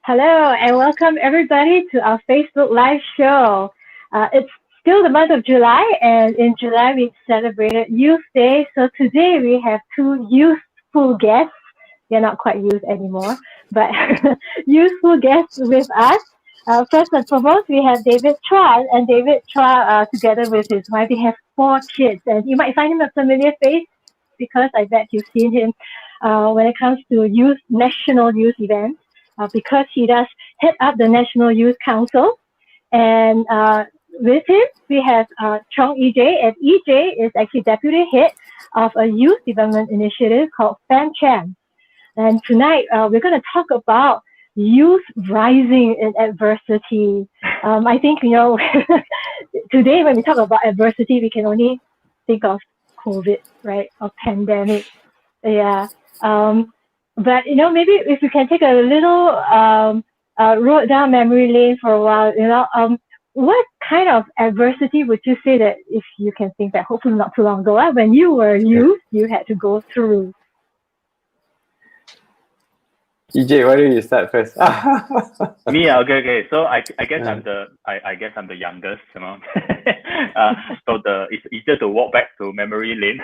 Hello and welcome everybody to our Facebook Live show. It's still the month of July, and in July we celebrated Youth Day. So today we have two youthful guests. They're not quite youth anymore, but youthful guests with us. First and foremost, we have David Chua, and David Chua, together with his wife, they have four kids, and you might find him a familiar face because I bet you've seen him when it comes to national youth events because he does head up the National Youth Council. And with him, we have Chong EJ, and EJ is actually deputy head of a youth development initiative called FamChamps. And tonight, we're going to talk about youth rising in adversity. I think, today when we talk about adversity, we can only think of COVID, right, or pandemic. Yeah. But maybe if we can take a little road down memory lane for a while, what kind of adversity would you say that, if you can think back, hopefully not too long ago, when you were youth, you had to go through? EJ, why don't you start first? Me, okay. So I guess I'm the youngest, so it's easier to walk back to memory lane.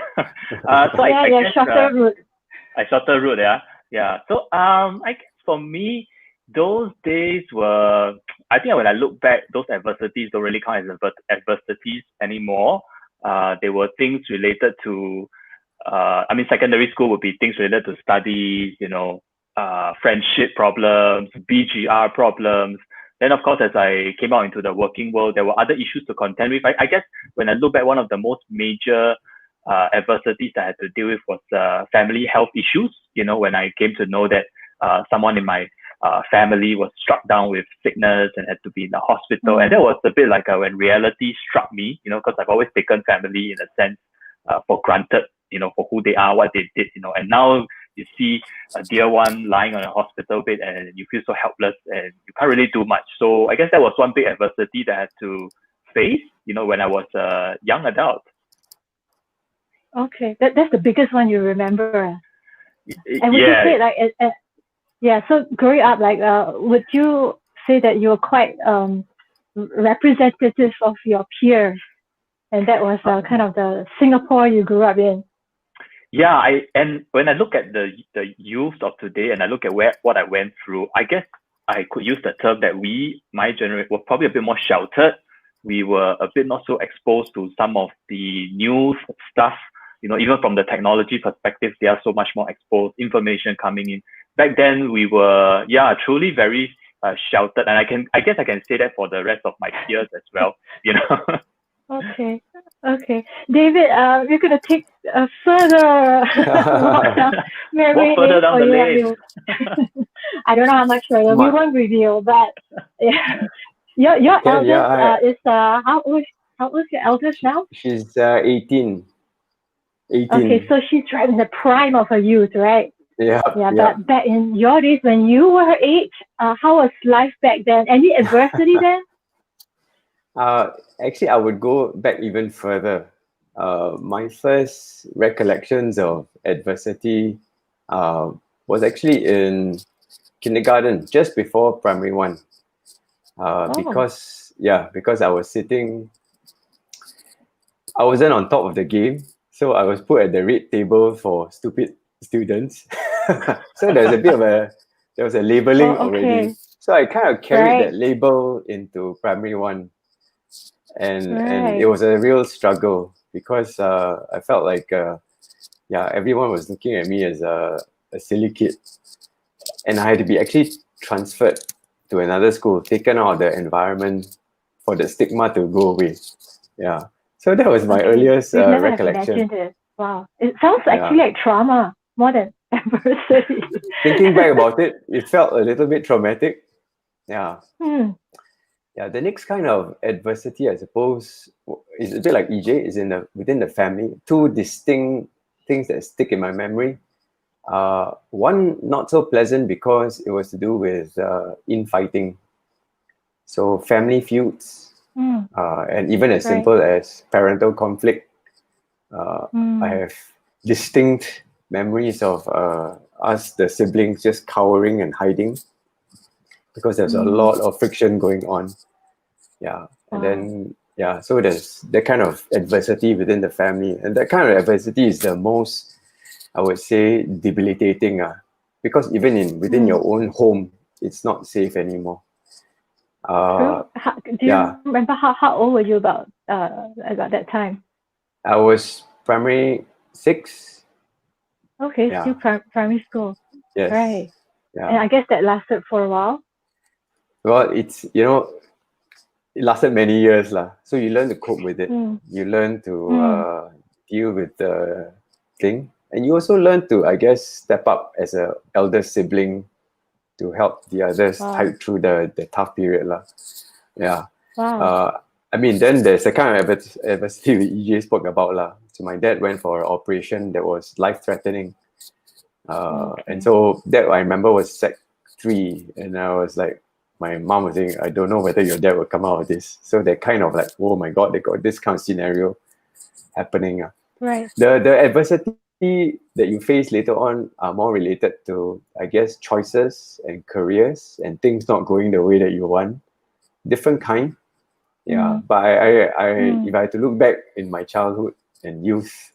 I guess, shorter route. Shorter route, yeah. So I guess for me, those days were, I think when I look back, those adversities don't really count as adversities anymore. They were things related to, secondary school would be things related to studies, friendship problems, BGR problems. Then, of course, as I came out into the working world, there were other issues to contend with. I guess when I look back, one of the most major adversities that I had to deal with was family health issues. When I came to know that someone in my family was struck down with sickness and had to be in the hospital. Mm-hmm. And that was a bit like when reality struck me, because I've always taken family in a sense for granted, for who they are, what they did, and now you see a dear one lying on a hospital bed and you feel so helpless and you can't really do much. So I guess that was one big adversity that I had to face, when I was a young adult. Okay, that's the biggest one you remember. And would yeah. you say so growing up, would you say that you were quite representative of your peers, and that was kind of the Singapore you grew up in? Yeah, and when I look at the youth of today and I look at what I went through, I guess I could use the term that my generation, were probably a bit more sheltered. We were a bit not so exposed to some of the new stuff, even from the technology perspective, they are so much more exposed, information coming in. Back then, we were, truly very sheltered. And I guess I can say that for the rest of my peers as well, Okay. David, we're going to take a further walk down memory lane. Further down the lane. I don't know how much further. We won't reveal, but your eldest is how old is your eldest now? She's 18. Okay, so she's right in the prime of her youth, right? Yeah. But back in your days when you were her age, how was life back then? Any adversity then? Actually, I would go back even further. My first recollections of adversity was actually in kindergarten, just before primary one. Because I wasn't on top of the game, so I was put at the red table for stupid students. So there was a labeling already. So I kind of carried that label into primary one. And it was a real struggle because I felt like everyone was looking at me as a silly kid, and I had to be actually transferred to another school, taken out of the environment for the stigma to go away. Yeah, so that was my earliest recollection. It. Wow, it sounds actually like trauma more than adversity. Thinking back about it, it felt a little bit traumatic. Yeah. Yeah, the next kind of adversity, I suppose, is a bit like EJ, is within the family. Two distinct things that stick in my memory. One not so pleasant because it was to do with infighting. So family feuds, and even as simple as parental conflict. I have distinct memories of us, the siblings, just cowering and hiding. because there's a lot of friction going on. Yeah. And then, so there's that kind of adversity within the family. And that kind of adversity is the most, I would say, debilitating. Because even within your own home, it's not safe anymore. Do you remember how old were you about that time? I was primary 6. Okay, still primary school. Yes. Right. Yeah. And I guess that lasted for a while. Well, it's, it lasted many years. So you learn to cope with it. You learn to deal with the thing. And you also learn to, I guess, step up as an elder sibling to help the others tide through the tough period. Yeah. Wow. I mean, then there's a kind of adversity EJ spoke about. So my dad went for an operation that was life-threatening. And so that I remember was Sec 3. And I was like, my mom was saying, I don't know whether your dad will come out of this. So they're kind of like, oh my God, they got this kind of scenario happening. Right. The adversity that you face later on are more related to, I guess, choices and careers and things not going the way that you want. Different kind. Yeah. But if I had to look back in my childhood and youth,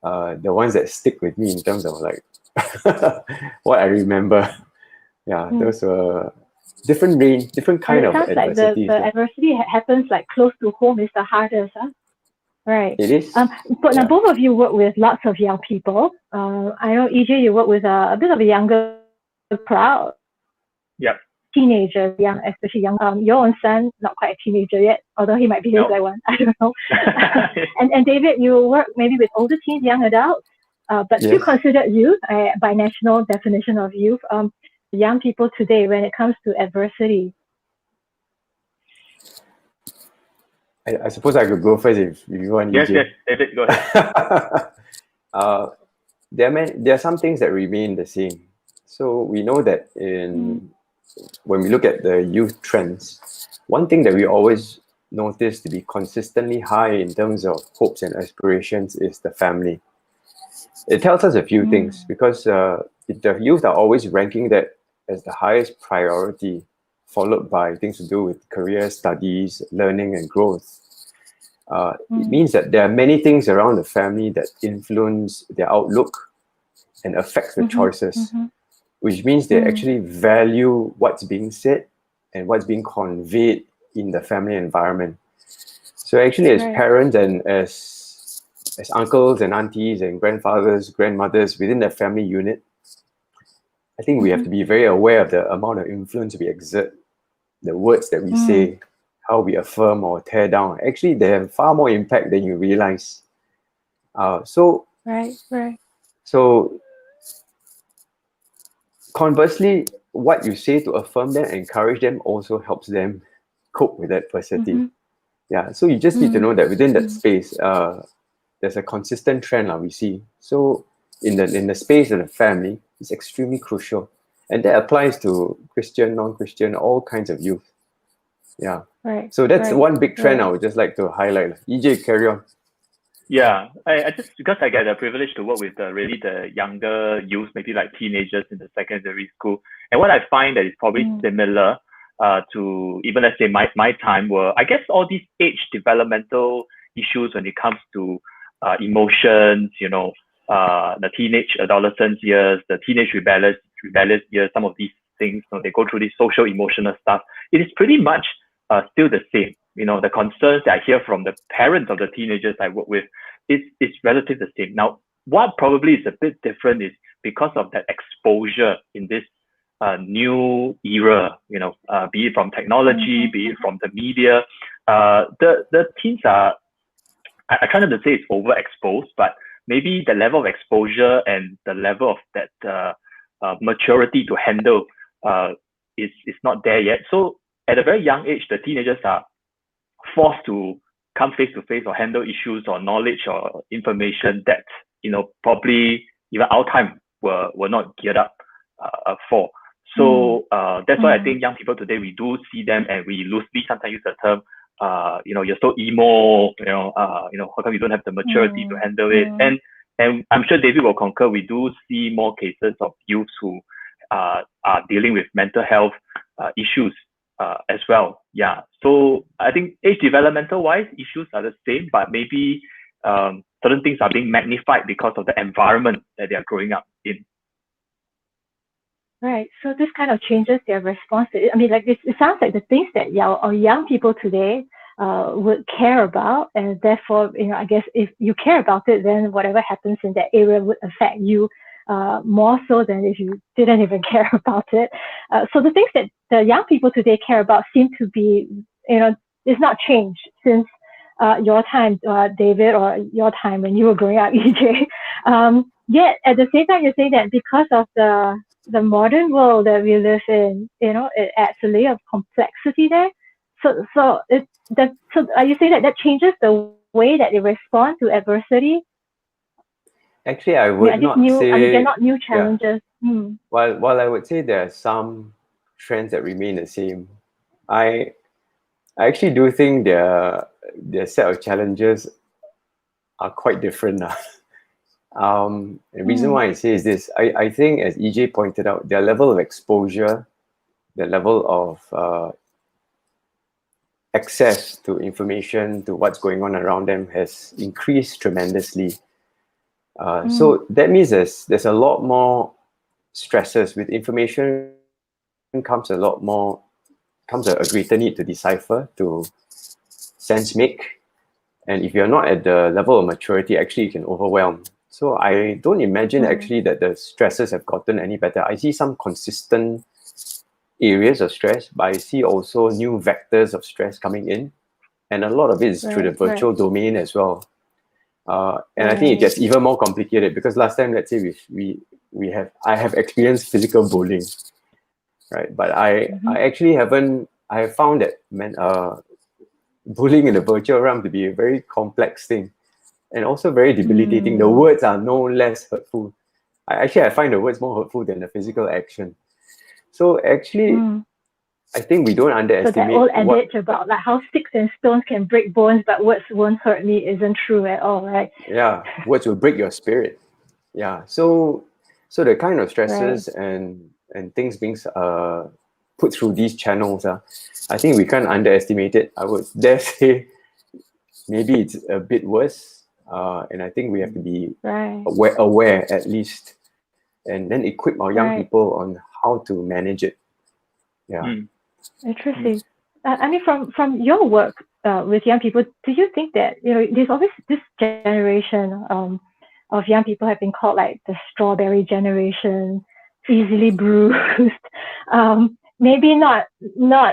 the ones that stick with me in terms of like what I remember, those were different range, different kind of adversities. Like the adversity happens like close to home is the hardest, huh? Right. It is. But now both of you work with lots of young people. I know EJ, you work with a bit of a younger crowd. Yep. Teenagers, especially young. Your own son, not quite a teenager yet, although he might behave like one. I don't know. and David, you work maybe with older teens, young adults, but still considered youth by national definition of youth. Young people today, when it comes to adversity. I suppose I could go first if you want. Yes, David, go ahead. There are some things that remain the same. So we know that when we look at the youth trends, one thing that we always notice to be consistently high in terms of hopes and aspirations is the family. It tells us a few things because the youth are always ranking that as the highest priority, followed by things to do with career, studies, learning, and growth. It means that there are many things around the family that influence their outlook and affects the choices, which means they actually value what's being said and what's being conveyed in the family environment. So actually, as parents and as uncles and aunties and grandfathers, grandmothers within the family unit, I think we have to be very aware of the amount of influence we exert, the words that we say, how we affirm or tear down. Actually, they have far more impact than you realize. So conversely, what you say to affirm them, encourage them, also helps them cope with adversity. So you just need to know that within that space, there's a consistent trend we see. So in the space of the family, it's extremely crucial. And that applies to Christian, non-Christian, all kinds of youth. So that's one big trend I would just like to highlight. EJ, carry on. Yeah, I just, because I get the privilege to work with really the younger youth, maybe like teenagers in the secondary school. And what I find that is probably similar to even, let's say, my time were, I guess, all these age developmental issues when it comes to emotions, the teenage adolescence years, the teenage rebellious years, some of these things, they go through this social emotional stuff. It is pretty much still the same. The concerns that I hear from the parents of the teenagers I work with is relatively the same. Now, what probably is a bit different is because of that exposure in this new era, be it from technology, be it from the media, the teens are, I try not to say it's overexposed, but maybe the level of exposure and the level of that maturity to handle is not there yet. So at a very young age, the teenagers are forced to come face to face or handle issues or knowledge or information that probably even our time were not geared up for. So that's why I think young people today, we do see them and we loosely sometimes use the term you're so emo, how come you don't have the maturity to handle it? And I'm sure David will concur, we do see more cases of youths who are dealing with mental health issues as well. Yeah. So I think age developmental wise issues are the same, but maybe certain things are being magnified because of the environment that they are growing up in. Right. So this kind of changes their response to it. I mean, like it sounds like the things that young people today would care about, and therefore, I guess if you care about it, then whatever happens in that area would affect you more so than if you didn't even care about it. So the things that the young people today care about seem to be, it's not changed since your time, David, or your time when you were growing up, EJ. Yet at the same time, you say that because of the modern world that we live in, it adds a layer of complexity there. So are you saying that changes the way that they respond to adversity? Actually, I would not say. they're not new challenges. Yeah. While I would say there are some trends that remain the same, I actually do think their set of challenges are quite different now. The reason why I say is this: I think, as EJ pointed out, their level of exposure, their level of access to information, to what's going on around them, has increased tremendously. So that means there's a lot more stresses. With information comes a greater need to decipher, to sense make. And if you're not at the level of maturity, actually you can overwhelm. So I don't imagine actually that the stresses have gotten any better. I see some consistent areas of stress, but I see also new vectors of stress coming in. And a lot of it is through the virtual domain as well. And I think it gets even more complicated because last time, let's say I have experienced physical bullying, right? But I actually haven't. I have found that bullying in the virtual realm to be a very complex thing, and also very debilitating. The words are no less hurtful. I find the words more hurtful than the physical action. So actually, I think we don't underestimate. So that old adage about like how sticks and stones can break bones, but words won't hurt me isn't true at all, right? Yeah, words will break your spirit. Yeah, so the kind of stresses and things being put through these channels, I think we can't underestimate it. I would dare say maybe it's a bit worse, and I think we have to be aware at least, and then equip our young people on how to manage it. Yeah. Interesting. I mean, from your work with young people, do you think that there's always this generation of young people have been called like the strawberry generation, easily bruised, maybe not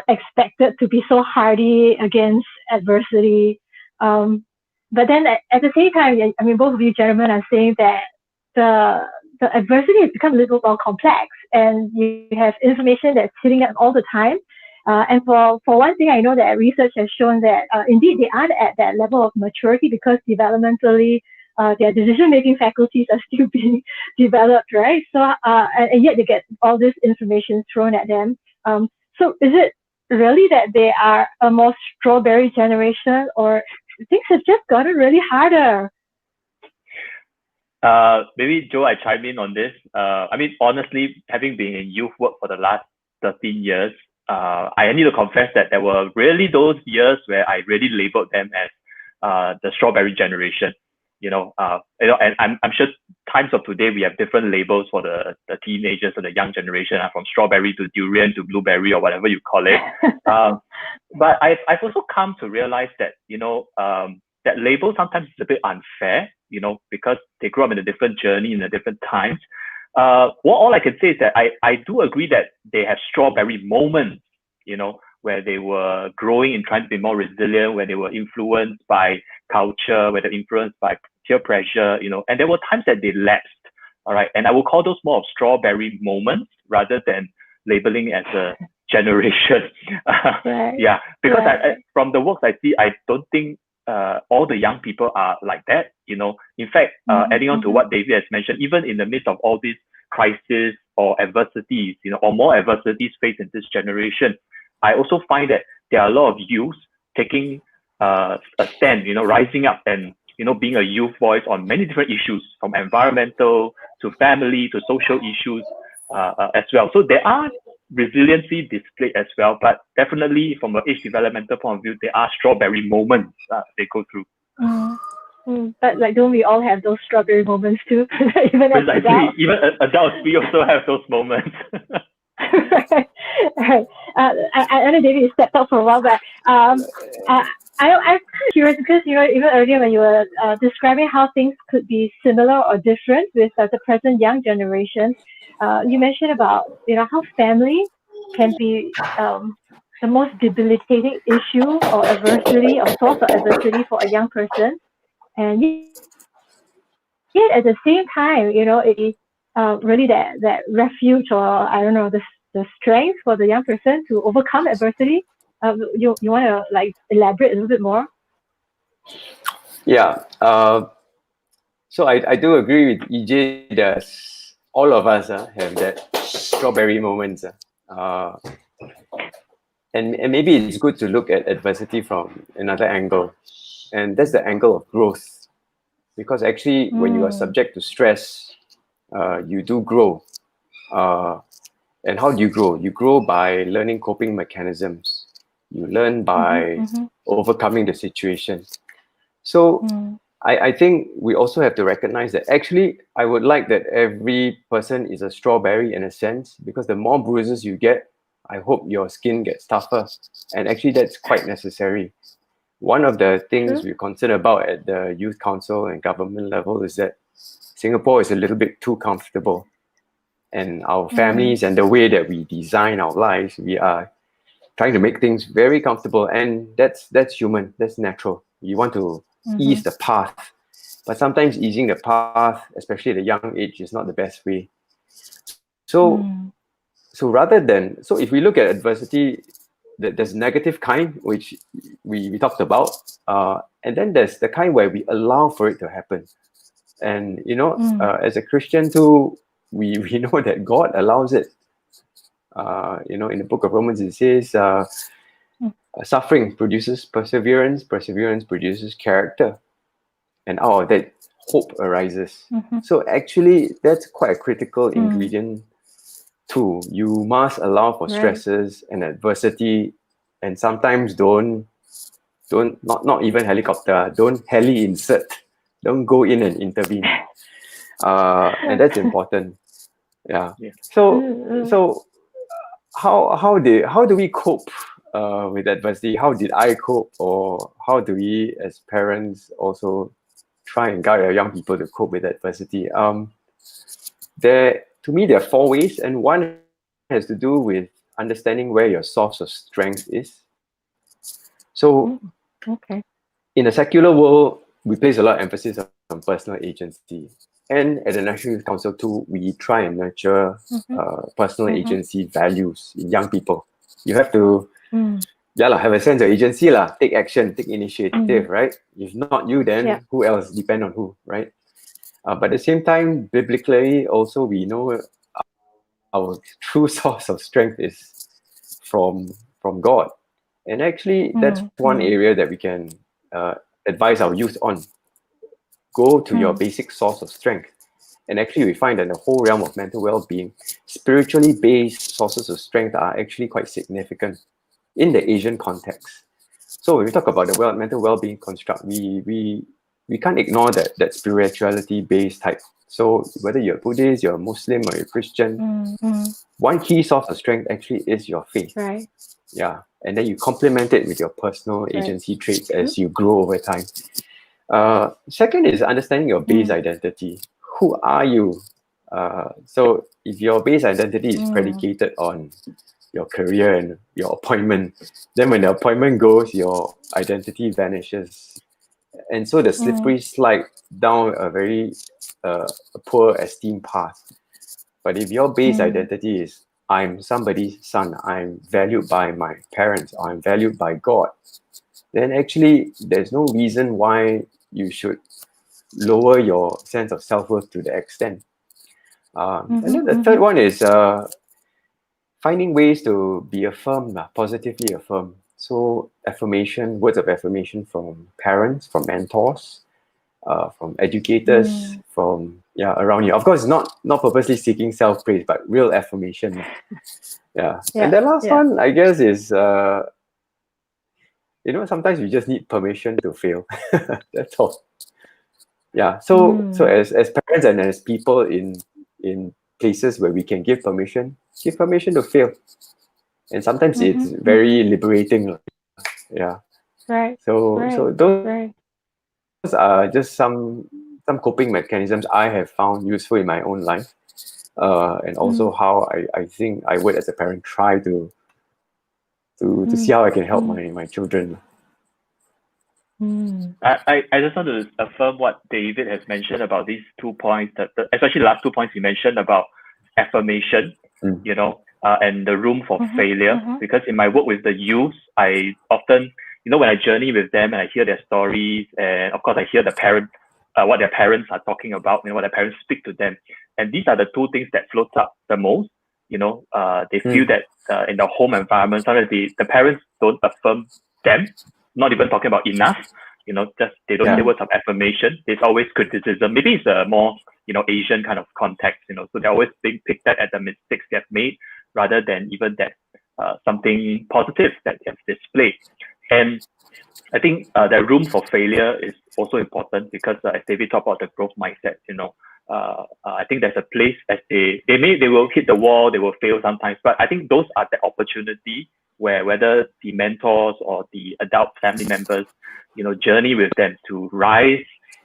expected to be so hardy against adversity, but then at the same time, I mean, both of you gentlemen are saying that the adversity has become a little more complex, and you have information that's hitting them all the time. And for one thing, I know that research has shown that indeed they aren't at that level of maturity because developmentally their decision-making faculties are still being developed, right? So and yet they get all this information thrown at them. So is it really that they are a more strawberry generation, or things have just gotten really harder? Maybe Joe, I chime in on this. I mean, honestly, having been in youth work for the last 13 years, I need to confess that there were really those years where I really labeled them as the strawberry generation. And I'm sure times of today we have different labels for the teenagers or the young generation, from strawberry to durian to blueberry or whatever you call it. But I've also come to realize that that label sometimes is a bit unfair, because they grew up in a different journey in a different times. All I can say is that I do agree that they have strawberry moments, where they were growing and trying to be more resilient, where they were influenced by culture, where they're influenced by peer pressure, and there were times that they lapsed. All right. And I will call those more of strawberry moments rather than labeling it as a generation. Yeah. Because from the works I see, I don't think all the young people are like that. In fact, adding on to what David has mentioned, even in the midst of all these crises or adversities, or more adversities faced in this generation, I also find that there are a lot of youth taking a stand, rising up and, being a youth voice on many different issues, from environmental to family to social issues. as well. So there are resiliency displayed as well, but definitely from an age developmental point of view, there are strawberry moments they go through. But like, don't we all have those strawberry moments too? Even as adults? Even adults, we also have those moments. Right. I know David stepped out for a while, but I'm kind of curious because even earlier when you were describing how things could be similar or different with the present young generation, you mentioned about how family can be the most debilitating issue or adversity or source of adversity for a young person, and yet at the same time, it is really that refuge, or I don't know, the strength for the young person to overcome adversity. You want to like elaborate a little bit more? Yeah. So I do agree with EJ that all of us have that strawberry moments. And maybe it's good to look at adversity from another angle. And that's the angle of growth. Because actually, when you are subject to stress, you do grow. And how do you grow? You grow by learning coping mechanisms. You learn by overcoming the situation. So I think we also have to recognize that actually, I would like that every person is a strawberry in a sense, because the more bruises you get, I hope your skin gets tougher. And actually, that's quite necessary. One of the things we're concerned about at the Youth Council and government level is that Singapore is a little bit too comfortable. And our families and the way that we design our lives, we are trying to make things very comfortable. And that's human, that's natural. You want to ease the path. But sometimes easing the path, especially at a young age, is not the best way. So if we look at adversity, there's negative kind, which we talked about, and then there's the kind where we allow for it to happen. And as a Christian too, we know that God allows it. In the book of Romans it says suffering produces perseverance, perseverance produces character, and out of that hope arises. So actually that's quite a critical ingredient too. You must allow for stresses and adversity, and sometimes don't not even helicopter, don't heli insert, don't go in and intervene. And that's important. Yeah. So how do we cope with adversity? How did I cope, or how do we as parents also try and guide our young people to cope with adversity? To me, there are four ways, and one has to do with understanding where your source of strength is. So, in the secular world, we place a lot of emphasis on personal agency. And at the National Youth Council too, we try and nurture personal agency values in young people. You have to have a sense of agency, take action, take initiative, right? If not you, then who else? Depend on who, right? But at the same time, biblically, also we know our true source of strength is from God. And actually, that's one area that we can advise our youth on. Go to your basic source of strength. And actually, we find that in the whole realm of mental well-being, spiritually based sources of strength are actually quite significant in the Asian context. So when we talk about the mental well-being construct, we can't ignore that spirituality-based type. So whether you're Buddhist, you're a Muslim, or you're Christian, one key source of strength actually is your faith. Right. Yeah. And then you complement it with your personal agency traits as you grow over time. Second is understanding your base identity. Who are you? So if your base identity is predicated on your career and your appointment, then when the appointment goes, your identity vanishes. And so the slippery slide down a very poor esteem path. But if your base identity is, I'm somebody's son, I'm valued by my parents, or I'm valued by God, then actually there's no reason why you should lower your sense of self-worth to the extent. And then the third one is finding ways to be affirmed, positively affirmed. So affirmation, words of affirmation from parents, from mentors, from educators, from around you. Of course, not purposely seeking self-praise, but real affirmation. Yeah. And the last one, I guess, is sometimes you just need permission to fail. That's all. Yeah. So as parents and as people in places where we can give permission to fail. And sometimes it's very liberating. Yeah. Right. So those are just some coping mechanisms I have found useful in my own life. And also how I think I would, as a parent, try to see how I can help my children. I just want to affirm what David has mentioned about these 2 points, especially the last 2 points he mentioned about affirmation, and the room for failure. Because in my work with the youth, I often, when I journey with them and I hear their stories, and of course I hear the parents, what their parents are talking about, what their parents speak to them. And these are the two things that floats up the most. They feel that in the home environment, sometimes the parents don't affirm them, not even talking about enough, just they don't say words of affirmation. There's always criticism. Maybe it's a more, Asian kind of context, so they're always being picked at the mistakes they've made rather than even that something positive that they have displayed. And I think the room for failure is also important because as David talked about the growth mindset, I think there's a place as they will hit the wall, they will fail sometimes, but I think those are the opportunity where whether the mentors or the adult family members, journey with them to rise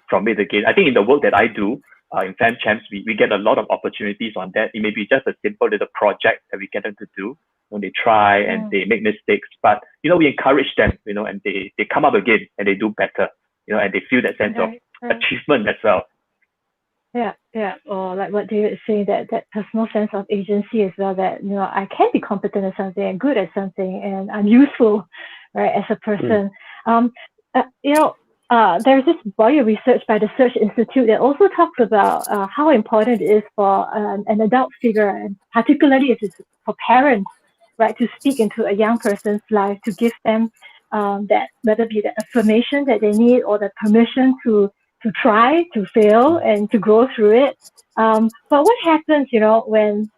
from it again. I think in the work that I do in FamChamps, we get a lot of opportunities on that. It may be just a simple little project that we get them to do when they try and they make mistakes, but we encourage them, and they come up again and they do better, and they feel that sense of achievement as well. Yeah. Or like what David is saying, that personal sense of agency as well, that, I can be competent at something and good at something and I'm useful, right, as a person. There's this body of research by the Search Institute that also talks about how important it is for an adult figure, and particularly if it's for parents, right, to speak into a young person's life, to give them that, whether it be the affirmation that they need or the permission to try, to fail, and to grow through it. But what happens, when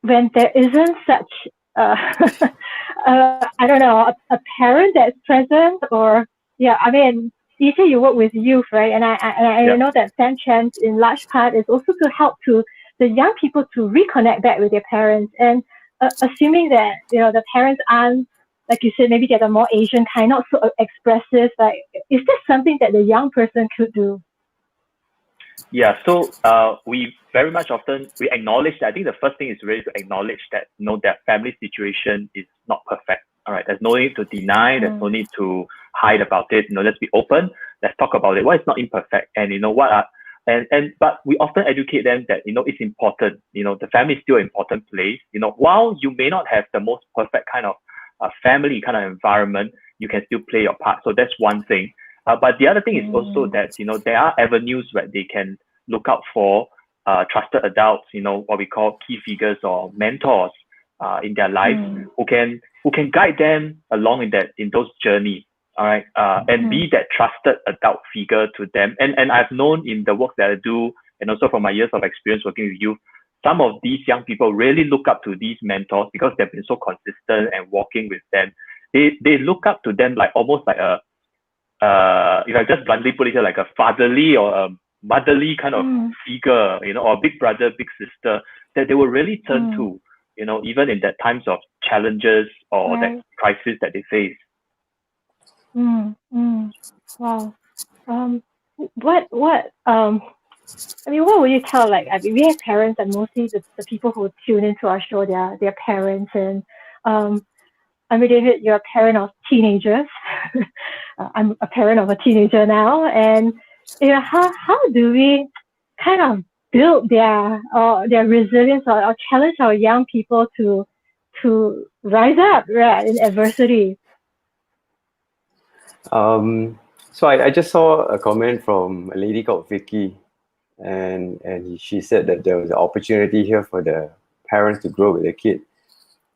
there isn't such, I don't know, a parent that's present, or you say you work with youth, right? And I know that FamChamps in large part is also to help to the young people to reconnect back with their parents, and assuming that the parents aren't, like you said, maybe they're the more Asian kind, not so expressive. Like, is this something that the young person could do? Yeah, so we very much often we acknowledge that. I think the first thing is really to acknowledge that that family situation is not perfect. All right, there's no need to deny. There's no need to hide about it. Let's be open. Let's talk about it. Why it's not imperfect, and but we often educate them that it's important. The family is still an important place. While you may not have the most perfect kind of family kind of environment, you can still play your part. So that's one thing. But the other thing is also that there are avenues where they can look out for trusted adults, what we call key figures or mentors in their life, who can guide them along in those journeys. All right, and be that trusted adult figure to them. And I've known in the work that I do, and also from my years of experience working with youth, some of these young people really look up to these mentors because they've been so consistent and walking with them. They look up to them like almost like a if I just bluntly put it here, like a fatherly or a motherly kind of figure, or a big brother, big sister that they will really turn to, even in that times of challenges or that crisis that they face. Wow. What would you tell, we have parents, and mostly the people who tune into our show, they're parents, and David, you're a parent of teenagers. I'm a parent of a teenager now, and how do we kind of build their resilience, or challenge our young people to rise up, right, in adversity? So I just saw a comment from a lady called Vicky, and she said that there was an opportunity here for the parents to grow with their kid.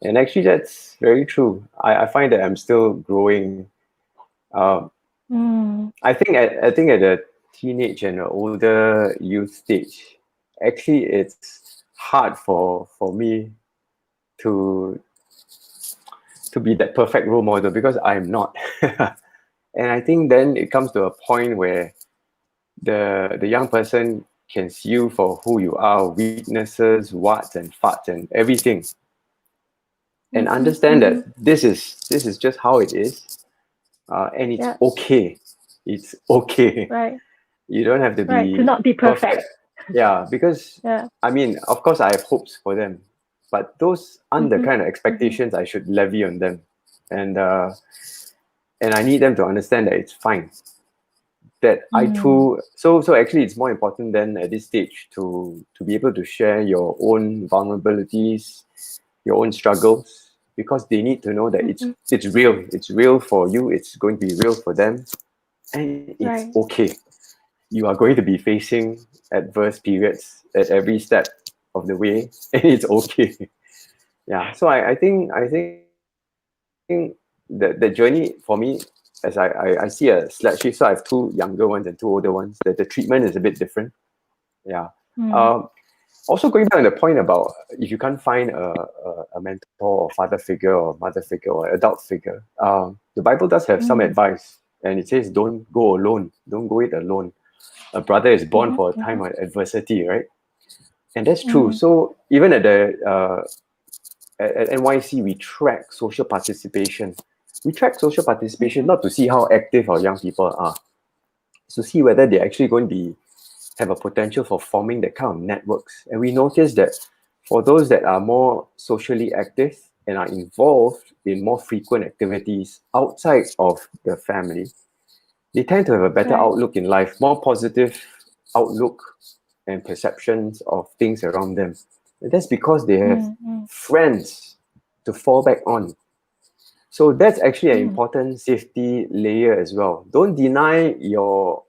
And actually, that's very true. I find that I'm still growing. I think at the teenage and older youth stage, actually it's hard for me to be that perfect role model because I'm not. And I think then it comes to a point where the young person can see you for who you are, weaknesses, whats and farts and everything, and understand that this is just how it is, and it's okay. It's okay. Right. You don't have to be to not be perfect. Yeah, because I mean, of course, I have hopes for them, but those aren't the kind of expectations I should levy on them, and I need them to understand that it's fine. That I too, so actually, it's more important than at this stage to be able to share your own vulnerabilities, your own struggles, because they need to know that it's real. It's real for you. It's going to be real for them, and it's okay. You are going to be facing adverse periods at every step of the way, and it's okay. Yeah. So I think the journey for me, as I see a slight shift. So I have two younger ones and two older ones. That the treatment is a bit different. Yeah. Also going back on the point about if you can't find a mentor or father figure or mother figure or adult figure, the Bible does have some advice, and it says don't go alone. Don't go it alone. A brother is born for a time of adversity, right? And that's true. So even at the at NYC, we track social participation. We track social participation not to see how active our young people are, to see whether they're actually going to have a potential for forming that kind of networks. And we notice that for those that are more socially active and are involved in more frequent activities outside of the family, they tend to have a better outlook in life, more positive outlook and perceptions of things around them. And that's because they have friends to fall back on. So that's actually an important safety layer as well. Don't deny your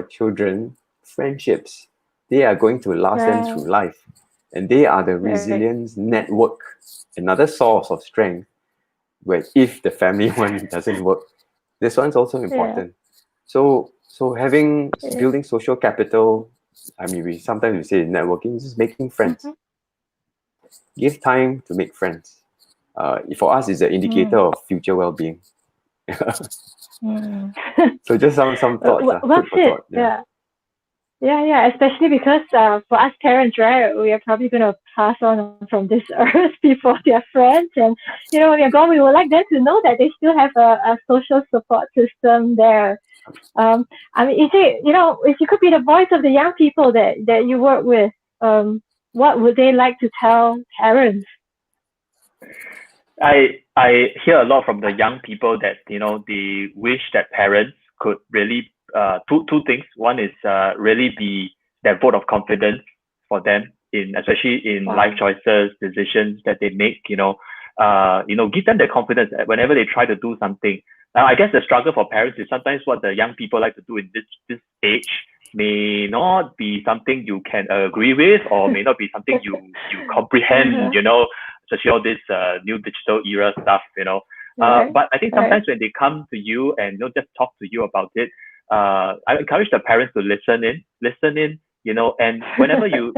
children friendships. They are going to last them through life. And they are the resilience network, another source of strength, where if the family one doesn't work, this one's also important. So building social capital, I mean, we sometimes say networking, just making friends. Give time to make friends. For us, it's an indicator of future well-being. So just some thoughts. Well said. Yeah. Especially because for us parents, right, we are probably going to pass on from this earth before their friends, and when we are gone, we would like them to know that they still have a social support system there. I mean, if you could be the voice of the young people that you work with, what would they like to tell parents? I hear a lot from the young people that they wish that parents could really two things. One is really be their vote of confidence for them especially in life choices, decisions that they make. Give them the confidence whenever they try to do something. I guess the struggle for parents is sometimes what the young people like to do in this age may not be something you can agree with, or may not be something you comprehend. Especially all this new digital era stuff. But I think sometimes when they come to you and just talk to you about it, I encourage the parents to listen in. And whenever you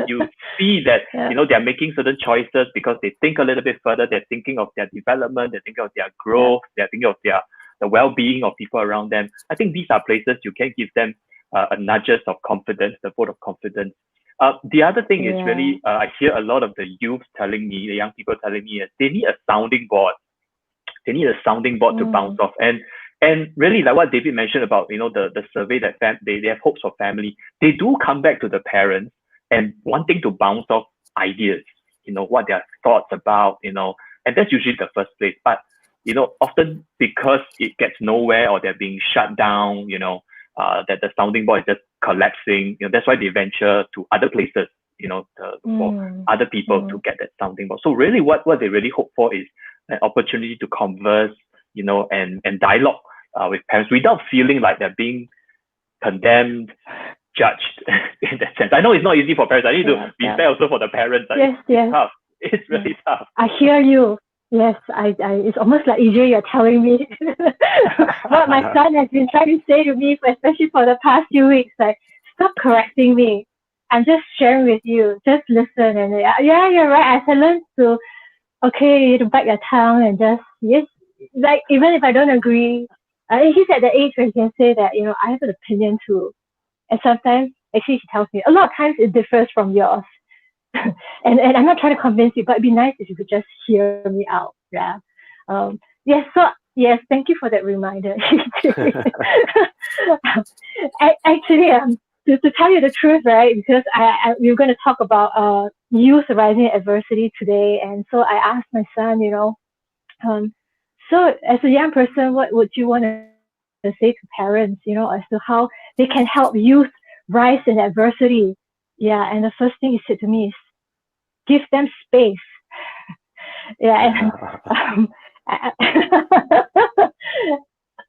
see that they're making certain choices because they think a little bit further, they're thinking of their development, they're thinking of their growth, they're thinking of the well-being of people around them. I think these are places you can give them a nudges of confidence, the vote of confidence. The other thing is really, I hear a lot of the youth telling me, the young people telling me, they need a sounding board. They need a sounding board to bounce off. And really, like what David mentioned about, the survey that they have hopes for family, they do come back to the parents and wanting to bounce off ideas, what their thoughts about, and that's usually the first place. But, often because it gets nowhere or they're being shut down, that the sounding board is just collapsing, that's why they venture to other places, for other people to get that sounding board. So really what they really hope for is an opportunity to converse, and dialogue with parents without feeling like they're being condemned, judged in that sense. I know it's not easy for parents. I need to be fair also for the parents. It's tough. It's really tough. I hear you. Yes, it's almost like EJ, you're telling me what my son has been trying to say to me, especially for the past few weeks, like, stop correcting me. I'm just sharing with you. Just listen, and yeah, you're right. I learned to to bite your tongue and just yes, like even if I don't agree, he's at the age where he can say that I have an opinion too, and sometimes actually she tells me a lot of times it differs from yours, and I'm not trying to convince you, but it'd be nice if you could just hear me out. Yeah. Yes. So yes, thank you for that reminder. Actually, to tell you the truth, right? Because we were going to talk about youth rising adversity today, and so I asked my son, so as a young person, what would you want to say to parents, as to how they can help youth rise in adversity? Yeah, and the first thing he said to me is, give them space. Yeah, and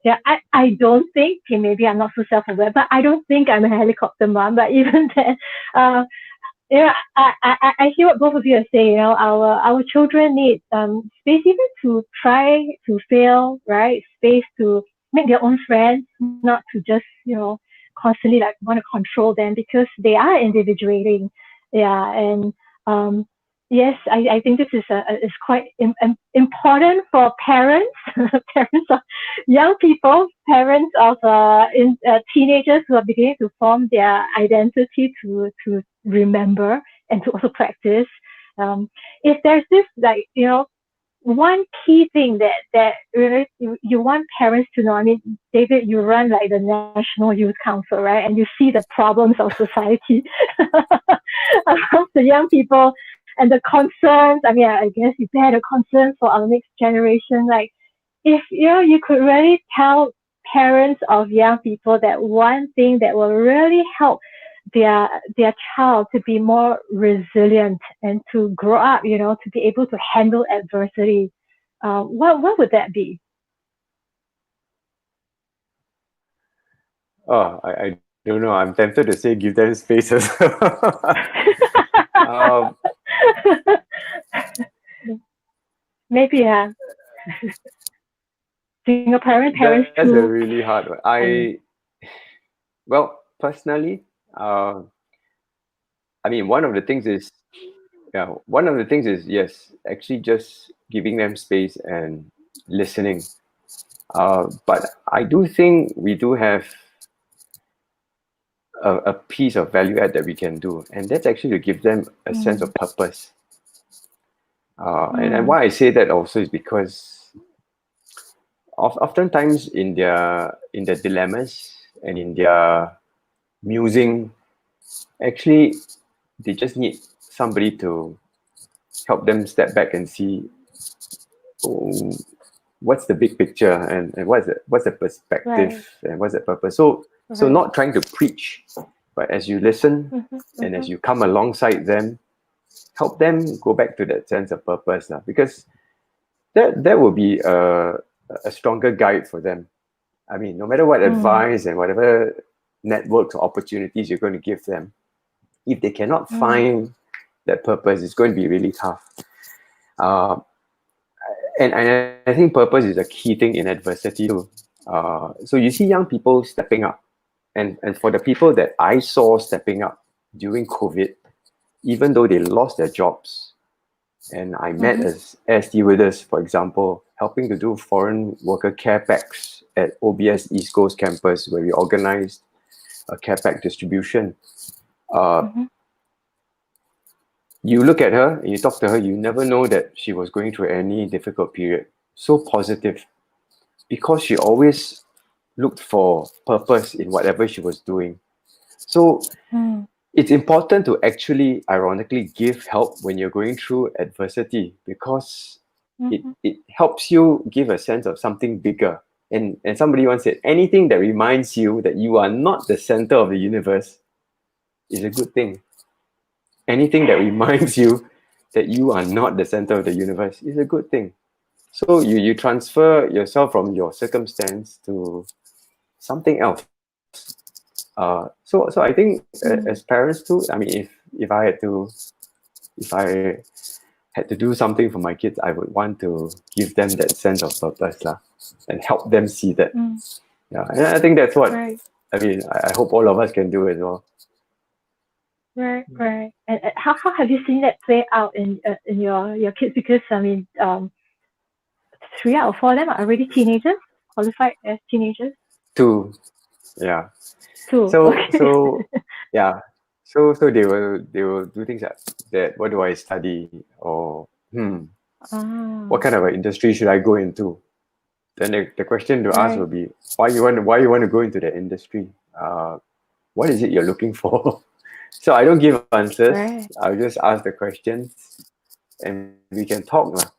yeah, I don't think, okay, maybe I'm not so self-aware, but I don't think I'm a helicopter mom. But even then, I hear what both of you are saying. Our children need space even to try to fail, right? Space to make their own friends, not to just constantly like want to control them because they are individuating. Yeah, and yes, I think this is quite important for parents, parents of young people, parents of teenagers who are beginning to form their identity to remember and to also practice. If there's this one key thing that really you want parents to know. I mean, David, you run like the National Youth Council, right? And you see the problems of society of the young people and the concerns. I mean, I guess you bear the concerns for our next generation. Like, if you could really tell parents of young people that one thing that will really help their child to be more resilient and to grow up, to be able to handle adversity, what would that be? Oh, I don't know. I'm tempted to say give them spaces. Maybe single parents that's too. a really hard one. Well, personally, I mean, one of the things is yes, actually just giving them space and listening. But I do think we do have a piece of value add that we can do, and that's actually to give them a sense of purpose. And why I say that also is because oftentimes in their dilemmas and in their musing, actually they just need somebody to help them step back and see what's the big picture and what's the perspective and what's the purpose. So not trying to preach, but as you listen and as you come alongside them, help them go back to that sense of purpose, because that will be a stronger guide for them. I mean, no matter what advice and whatever networks or opportunities you're going to give them, if they cannot find that purpose, it's going to be really tough. And I think purpose is a key thing in adversity too. So you see young people stepping up, and for the people that I saw stepping up during COVID, even though they lost their jobs, and I met as air stewardess, for example, helping to do foreign worker care packs at OBS East Coast campus, where we organized a care pack distribution. You look at her and you talk to her, you never know that she was going through any difficult period. So positive, because she always looked for purpose in whatever she was doing. So it's important to actually, ironically, give help when you're going through adversity, because it helps you give a sense of something bigger. And somebody once said, anything that reminds you that you are not the center of the universe is a good thing. Anything that reminds you that you are not the center of the universe is a good thing. So you transfer yourself from your circumstance to something else. So I think as parents too, I mean, if I had to do something for my kids, I would want to give them that sense of purpose and help them see that. Yeah, and I think that's what I mean. I hope all of us can do as well. Right. And how have you seen that play out in your kids? Because I mean, 3 out of 4 of them are already teenagers, qualified as teenagers. 2, yeah. 2, So okay. yeah. So they will do things like that. What do I study? Or what kind of an industry should I go into? Then the question to ask Right. will be, why you want to go into that industry? What is it you're looking for? So I don't give answers. Right. I'll just ask the questions, and we can talk lah.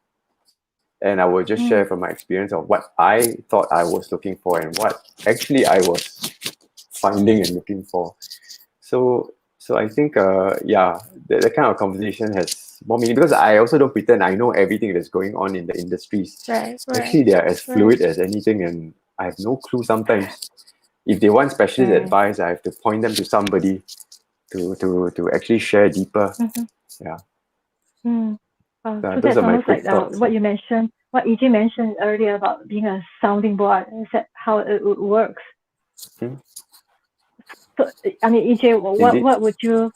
And I will just share from my experience of what I thought I was looking for and what actually I was finding and looking for. So I think that kind of conversation has more meaning, because I also don't pretend I know everything that's going on in the industries. Right. Actually, they are as fluid as anything, and I have no clue sometimes. If they want specialist advice, I have to point them to somebody to actually share deeper. Yeah. So Those that are my sounds quick like thoughts. what you mentioned, what EJ mentioned earlier about being a sounding board. Is that how it works? So I mean, EJ, what would you,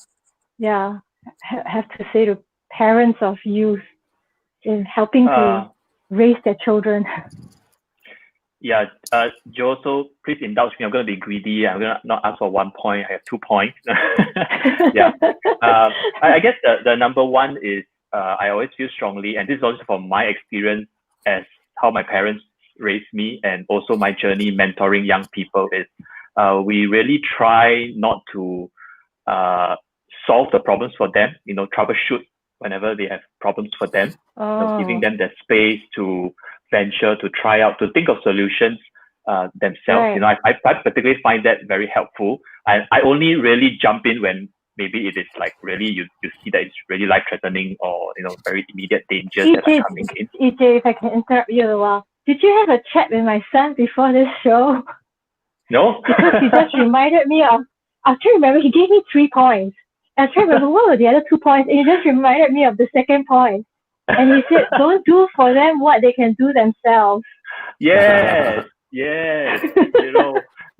have to say to parents of youth in helping to raise their children? Yeah, Joe, so please indulge me. I'm going to be greedy. I'm going to not ask for 1 point. I have 2 points. Yeah. I guess the number one is, I always feel strongly, and this is also from my experience as how my parents raised me, and also my journey mentoring young people, is we really try not to solve the problems for them, troubleshoot whenever they have problems for them, giving them the space to venture, to try out, to think of solutions themselves. Right. I particularly find that very helpful. I only really jump in when maybe it is like really you see that it's really life threatening, or very immediate dangers that are coming in. EJ, if I can interrupt you a while, did you have a chat with my son before this show? No. Because he just reminded me of, I can't remember, he gave me 3 points. I can't remember what were the other 2 points, and he just reminded me of the second point. And he said, don't do for them what they can do themselves. Yes.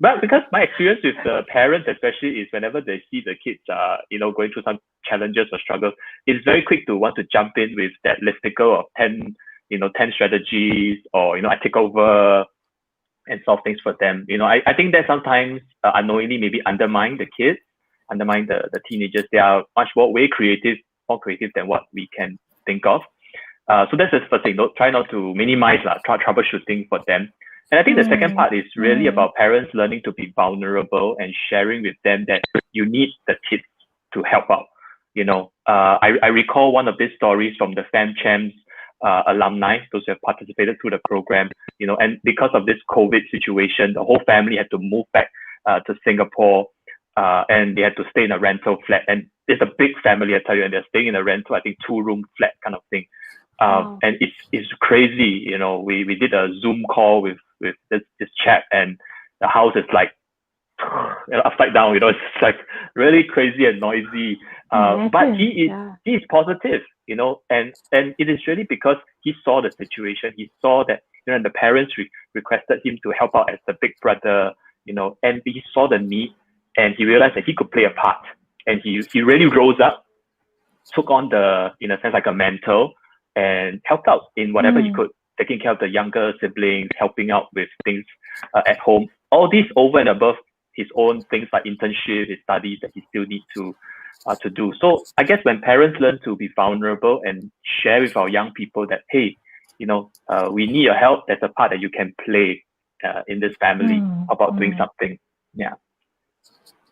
But because my experience with the parents especially is whenever they see the kids going through some challenges or struggles, it's very quick to want to jump in with that listicle of 10 strategies, or I take over and solve things for them. I think that sometimes unknowingly maybe undermine the kids, undermine the teenagers. They are much more more creative than what we can think of. So that's the first thing. Try not to minimize troubleshooting for them. And I think the second part is really about parents learning to be vulnerable and sharing with them that you need the kids to help out. I recall one of these stories from the FamChamps alumni, those who have participated through the program, and because of this COVID situation, the whole family had to move back to Singapore, and they had to stay in a rental flat. And it's a big family, I tell you, and they're staying in a rental, I think 2-room flat kind of thing. And it's crazy. We did a Zoom call with this chap, and the house is like upside down. It's like really crazy and noisy. But he is positive. And it is really because he saw the situation. He saw that the parents requested him to help out as the big brother. And he saw the need, and he realized that he could play a part. And he really rose up, took on in a sense, like a mentor, and helped out in whatever he could, taking care of the younger siblings, helping out with things at home. All this over and above his own things like internship, his studies that he still needs to do. So I guess when parents learn to be vulnerable and share with our young people that, hey, we need your help, there's a part that you can play in this family about doing something. Yeah.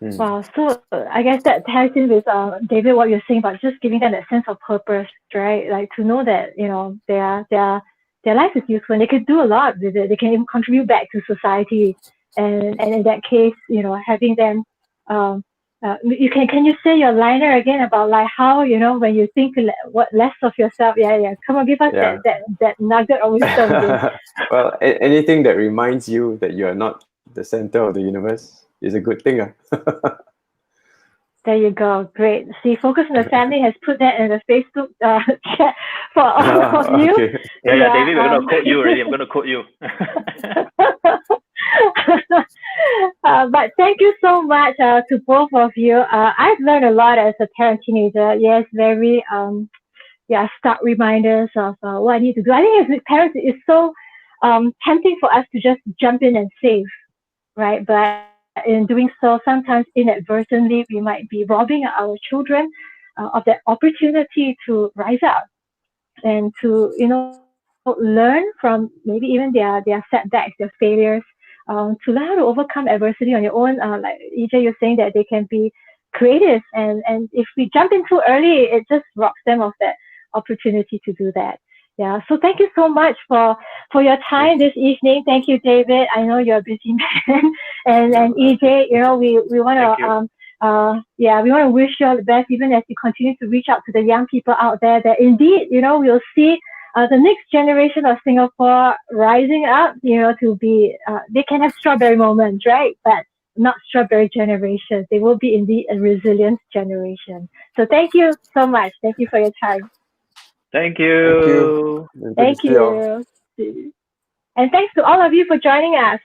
Wow. So I guess that ties in with David, what you're saying about just giving them that sense of purpose, right? Like to know that their life is useful and they can do a lot with it. They can even contribute back to society, and in that case, having them. Can you say your liner again about like how when you think less of yourself? Yeah. Come on, give us that nugget of wisdom. Well, anything that reminds you that you are not the center of the universe is a good thing. There you go. Great. See, Focus on the Family has put that in the Facebook chat for all of you. Okay. Yeah, David, we're going to quote you already. I'm going to quote you. But thank you so much to both of you. I've learned a lot as a parent teenager. Yes, very stark reminders of what I need to do. I think as parents, it's so tempting for us to just jump in and save, right? But in doing so, sometimes inadvertently, we might be robbing our children of that opportunity to rise up and to learn from maybe even their setbacks, their failures, to learn how to overcome adversity on your own. Like EJ, you're saying that they can be creative, and if we jump in too early, it just robs them of that opportunity to do that. Yeah. So thank you so much for your time this evening. Thank you, David. I know you're a busy man, and EJ, we want to we want to wish you all the best, even as you continue to reach out to the young people out there. That indeed, we'll see the next generation of Singapore rising up. To be they can have strawberry moments, right? But not strawberry generations. They will be indeed a resilient generation. So thank you so much. Thank you for your time. Thank you. Thank you. And thanks to all of you for joining us.